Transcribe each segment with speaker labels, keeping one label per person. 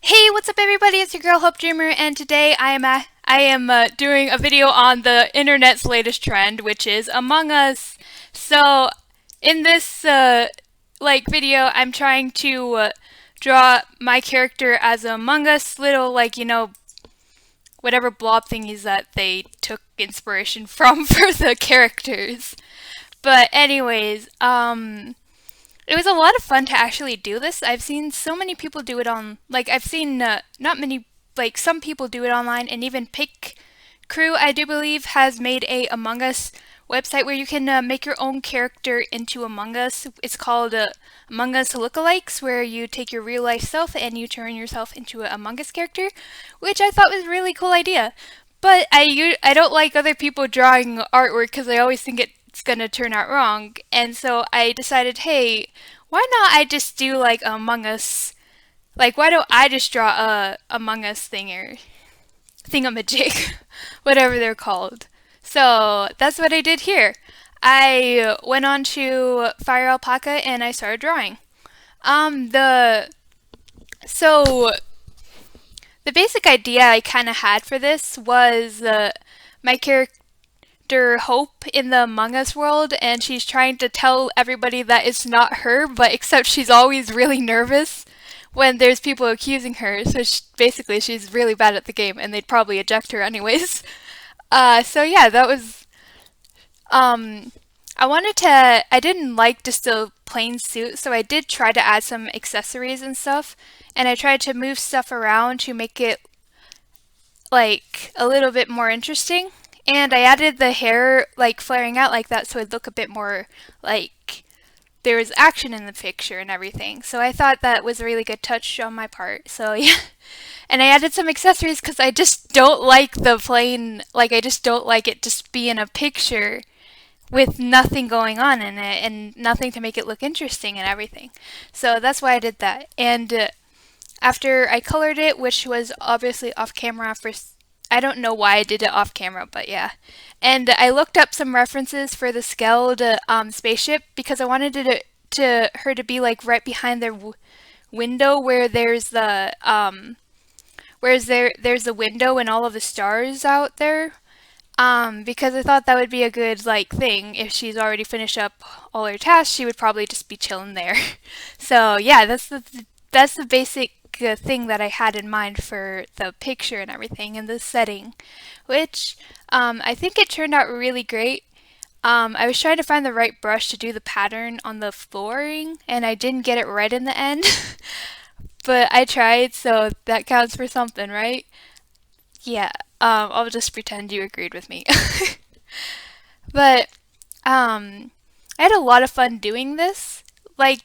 Speaker 1: Hey, what's up everybody? It's your girl Hope Dreamer, and today I am doing a video on the internet's latest trend, which is Among Us. So, in this video, I'm trying to draw my character as a Among Us little whatever blob thingies that they took inspiration from for the characters. But anyways, it was a lot of fun to actually do this. I've seen so many people do it I've seen not many, some people do it online, and even Pick Crew, I do believe, has made a Among Us website where you can make your own character into Among Us. It's called Among Us Lookalikes, where you take your real life self and you turn yourself into an Among Us character, which I thought was a really cool idea. But I don't like other people drawing artwork because I always think it's gonna turn out wrong, and so I decided, hey, why not I just do like Among Us? Like, why don't I just draw a Among Us thing or thingamajig, whatever they're called. So that's what I did here. I went on to Firealpaca and I started drawing. The so the basic idea I kind of had for this was my character Hope in the Among Us world, and she's trying to tell everybody that it's not her, but except she's always really nervous when there's people accusing her. So basically, she's really bad at the game, and they'd probably eject her anyways. So yeah, that was. Um, I didn't like just a plain suit, so I did try to add some accessories and stuff, and I tried to move stuff around to make it like a little bit more interesting. And I added the hair like flaring out like that so it'd look a bit more like there was action in the picture and everything. So I thought that was a really good touch on my part. So yeah. And I added some accessories because I just don't like the plain, I just don't like it just being a picture with nothing going on in it and nothing to make it look interesting and everything. So that's why I did that. And after I colored it, which was obviously off camera for, I don't know why I did it off camera, but yeah. And I looked up some references for the Skeld spaceship because I wanted her to be like right behind their window where there's the there's a window and all of the stars out there. Because I thought that would be a good thing. If she's already finished up all her tasks, she would probably just be chilling there. So yeah, that's the basic thing that I had in mind for the picture and everything and the setting, which I think it turned out really great. I was trying to find the right brush to do the pattern on the flooring, and I didn't get it right in the end. But I tried, so that counts for something, right? Yeah, I'll just pretend you agreed with me. But I had a lot of fun doing this. I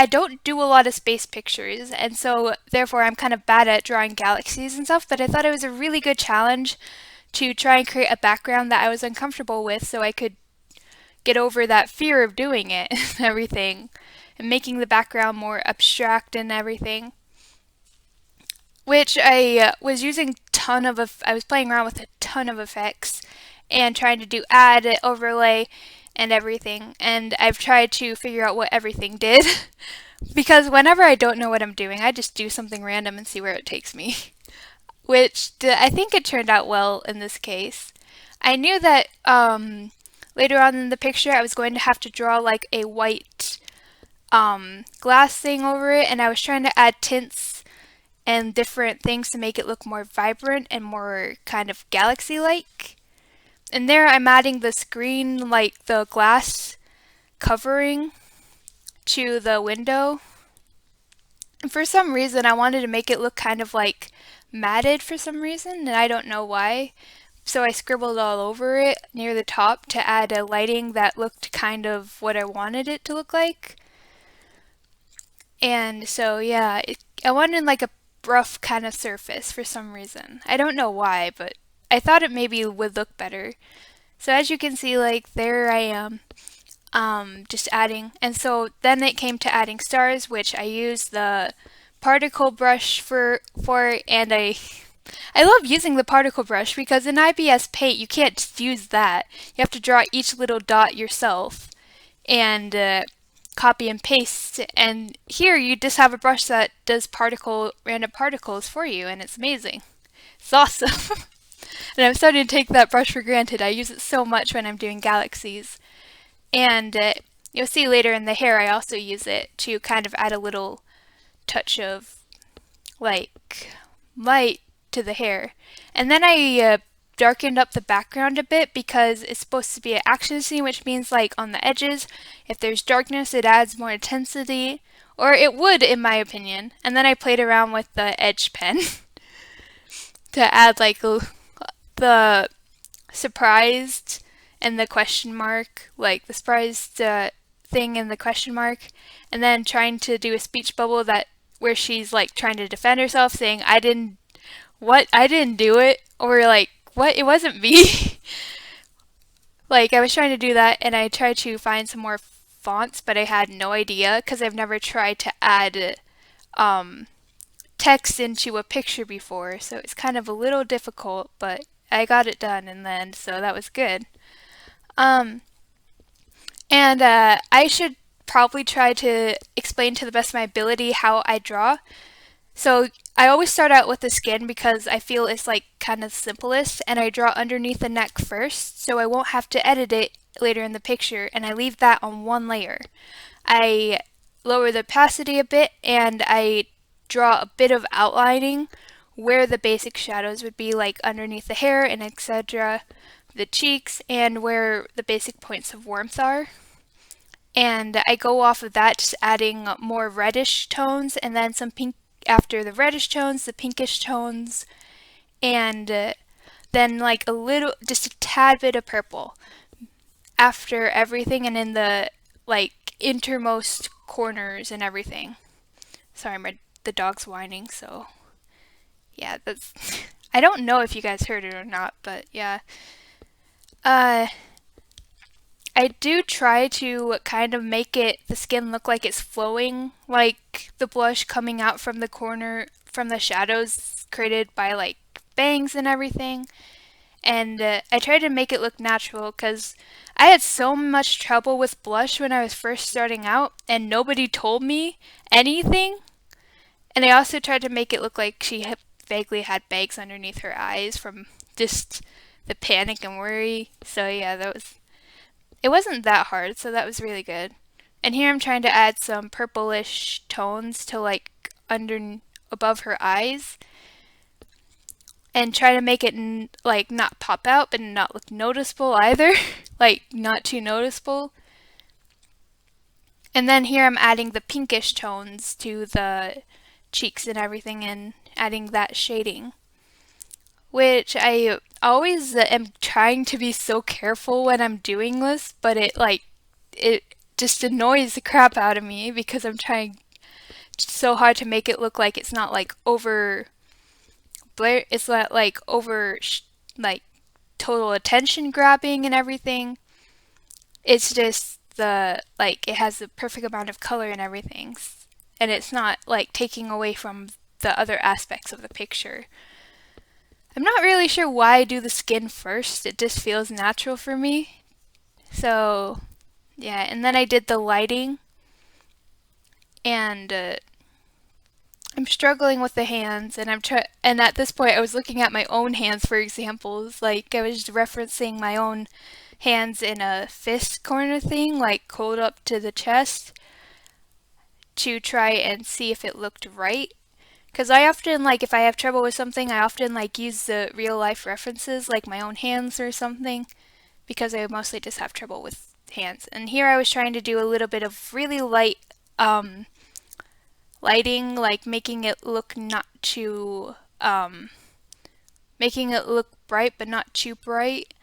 Speaker 1: don't do a lot of space pictures, and so therefore I'm kind of bad at drawing galaxies and stuff, but I thought it was a really good challenge to try and create a background that I was uncomfortable with so I could get over that fear of doing it and everything, and making the background more abstract and everything. Which I was using I was playing around with a ton of effects and trying to do add, overlay, and everything. And I've tried to figure out what everything did. Because whenever I don't know what I'm doing, I just do something random and see where it takes me. I think it turned out well in this case. I knew that later on in the picture I was going to have to draw like a white glass thing over it, and I was trying to add tints and different things to make it look more vibrant and more kind of galaxy-like. And there I'm adding the screen, like the glass covering to the window. And for some reason I wanted to make it look kind of like matted for some reason, and I don't know why. So I scribbled all over it near the top to add a lighting that looked kind of what I wanted it to look like. And so yeah, I wanted like a rough kind of surface for some reason. I don't know why, but I thought it maybe would look better. So as you can see, like there I am, just adding. And so then it came to adding stars, which I used the particle brush for, and I love using the particle brush because in IBS Paint you can't just use that. You have to draw each little dot yourself. And copy and paste, and here you just have a brush that does random particles for you, and it's amazing. It's awesome. And I'm starting to take that brush for granted. I use it so much when I'm doing galaxies. And you'll see later in the hair I also use it to kind of add a little touch of like light to the hair. And then I darkened up the background a bit because it's supposed to be an action scene, which means like on the edges, if there's darkness, it adds more intensity, or it would in my opinion. And then I played around with the edge pen to add like the surprised and the question mark, like the surprised thing and the question mark, and then trying to do a speech bubble where she's like trying to defend herself, saying I didn't do it, or like what, it wasn't me. Like I was trying to do that, and I tried to find some more fonts, but I had no idea because I've never tried to add text into a picture before, so it's kind of a little difficult, but I got it done in the end, so that was good. And I should probably try to explain to the best of my ability how I draw. So I always start out with the skin because I feel it's like kind of simplest, and I draw underneath the neck first so I won't have to edit it later in the picture, and I leave that on one layer. I lower the opacity a bit, and I draw a bit of outlining where the basic shadows would be, like underneath the hair and etc., the cheeks, and where the basic points of warmth are. And I go off of that, just adding more reddish tones, and then some pink after the reddish tones, the pinkish tones, and then like just a tad bit of purple after everything, and in the like innermost corners and everything. Sorry, the dog's whining, so yeah, that's I don't know if you guys heard it or not, but yeah. I do try to kind of make the skin look like it's flowing, like the blush coming out from the corner, from the shadows created by like bangs and everything. And I try to make it look natural because I had so much trouble with blush when I was first starting out, and nobody told me anything. And I also tried to make it look like she vaguely had bags underneath her eyes from just the panic and worry. So yeah, it wasn't that hard, so that was really good. And here I'm trying to add some purplish tones to like above her eyes, and try to make it like not pop out but not look noticeable either. Like not too noticeable. And then here I'm adding the pinkish tones to the cheeks and everything, and adding that shading, which I always am trying to be so careful when I'm doing this, but it just annoys the crap out of me because I'm trying so hard to make it look like it's not like it's not like like total attention grabbing and everything. It's just it has the perfect amount of color and everything, and it's not like taking away from the other aspects of the picture. I'm not really sure why I do the skin first. It just feels natural for me. So, yeah, and then I did the lighting, and I'm struggling with the hands, and and at this point I was looking at my own hands for examples. Like I was referencing my own hands in a fist corner thing, like curled up to the chest, to try and see if it looked right. Because I often, like, if I have trouble with something, I often, like, use the real-life references, like my own hands or something, because I mostly just have trouble with hands. And here I was trying to do a little bit of really light lighting, like making it look making it look bright, but not too bright,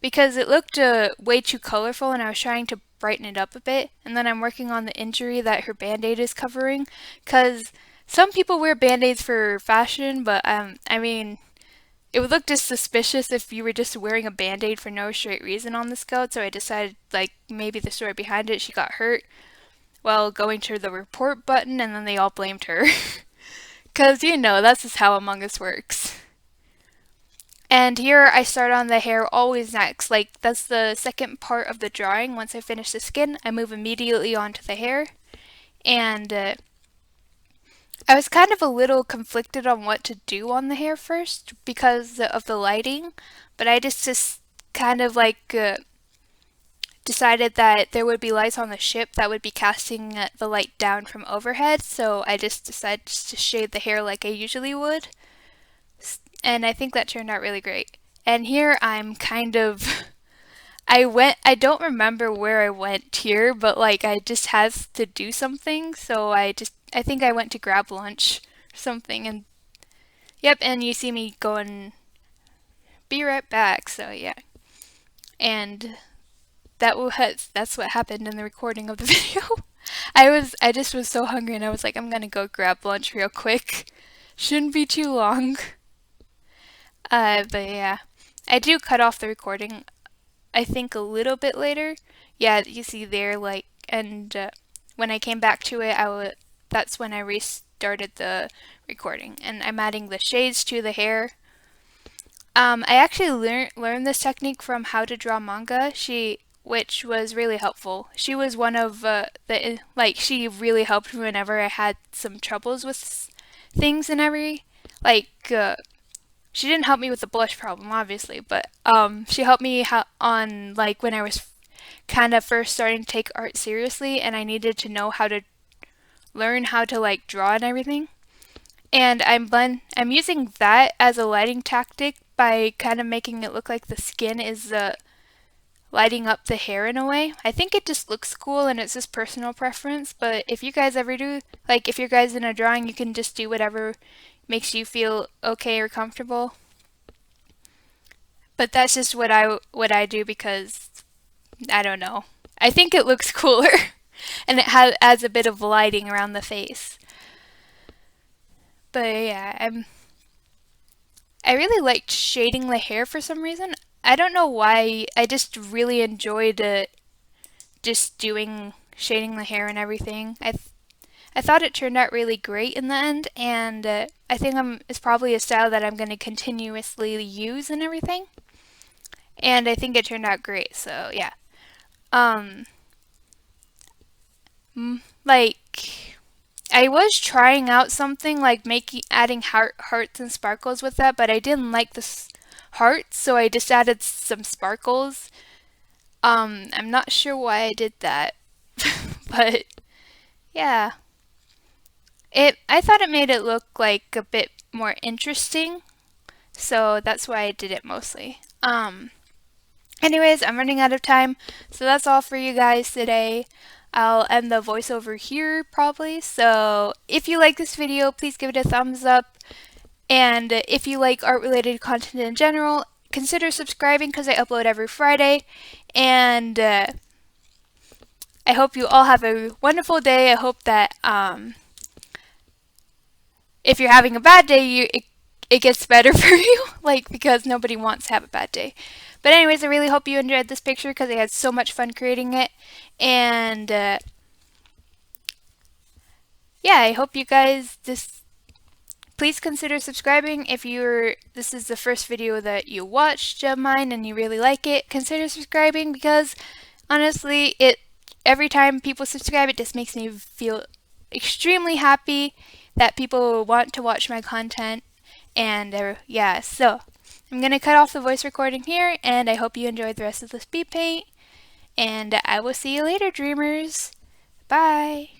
Speaker 1: because it looked way too colorful, and I was trying to brighten it up a bit. And then I'm working on the injury that her band-aid is covering, because some people wear band-aids for fashion, but I mean, it would look just suspicious if you were just wearing a band-aid for no straight reason on the scout, so I decided, like, maybe the story behind it, she got hurt while going to the report button, and then they all blamed her. Because, you know, that's just how Among Us works. And here I start on the hair always next. Like that's the second part of the drawing. Once I finish the skin, I move immediately onto the hair. And I was kind of a little conflicted on what to do on the hair first because of the lighting, but I just kind of like decided that there would be lights on the ship that would be casting the light down from overhead, so I just decided to shade the hair like I usually would, and I think that turned out really great. And here I'm kind of I don't remember where I went here, but like I just has to do something, so I think I went to grab lunch or something, and yep, and you see me going, be right back, so yeah. And that's what happened in the recording of the video. I just was so hungry and I was like, I'm gonna go grab lunch real quick. Shouldn't be too long. But yeah. I do cut off the recording, I think a little bit later. Yeah, you see there, like, and when I came back to it, that's when I restarted the recording. And I'm adding the shades to the hair. I actually learned this technique from How to Draw Manga, which was really helpful. She was one of she really helped me whenever I had some troubles with things and she didn't help me with the blush problem, obviously, but she helped me on, like, when I was kind of first starting to take art seriously and I needed to know how to learn how to, like, draw and everything. And I'm using that as a lighting tactic by kind of making it look like the skin is lighting up the hair in a way. I think it just looks cool and it's just personal preference, but if you guys ever do, like if you're guys in a drawing, you can just do whatever makes you feel okay or comfortable. But that's just what I do because I don't know. I think it looks cooler and it adds a bit of lighting around the face. But yeah, I really liked shading the hair for some reason. I don't know why. I just really enjoyed just doing shading the hair and everything. I thought it turned out really great in the end, and I think it's probably a style that I'm going to continuously use and everything. And I think it turned out great. So yeah, um, like I was trying out something like adding hearts and sparkles with that, but I didn't like the hearts, so I just added some sparkles. I'm not sure why I did that, but yeah. I thought it made it look like a bit more interesting, so that's why I did it mostly. Anyways, I'm running out of time, so that's all for you guys today. I'll end the voiceover here probably, so if you like this video, please give it a thumbs up, and if you like art-related content in general, consider subscribing because I upload every Friday, and I hope you all have a wonderful day. I hope that if you're having a bad day, it gets better for you, like, because nobody wants to have a bad day. But anyways, I really hope you enjoyed this picture because I had so much fun creating it. And yeah, I hope you guys please consider subscribing if this is the first video that you watched of mine and you really like it. Consider subscribing because honestly, every time people subscribe, it just makes me feel extremely happy that people want to watch my content. And yeah, so I'm gonna cut off the voice recording here, and I hope you enjoyed the rest of the speed paint, and I will see you later, dreamers. Bye.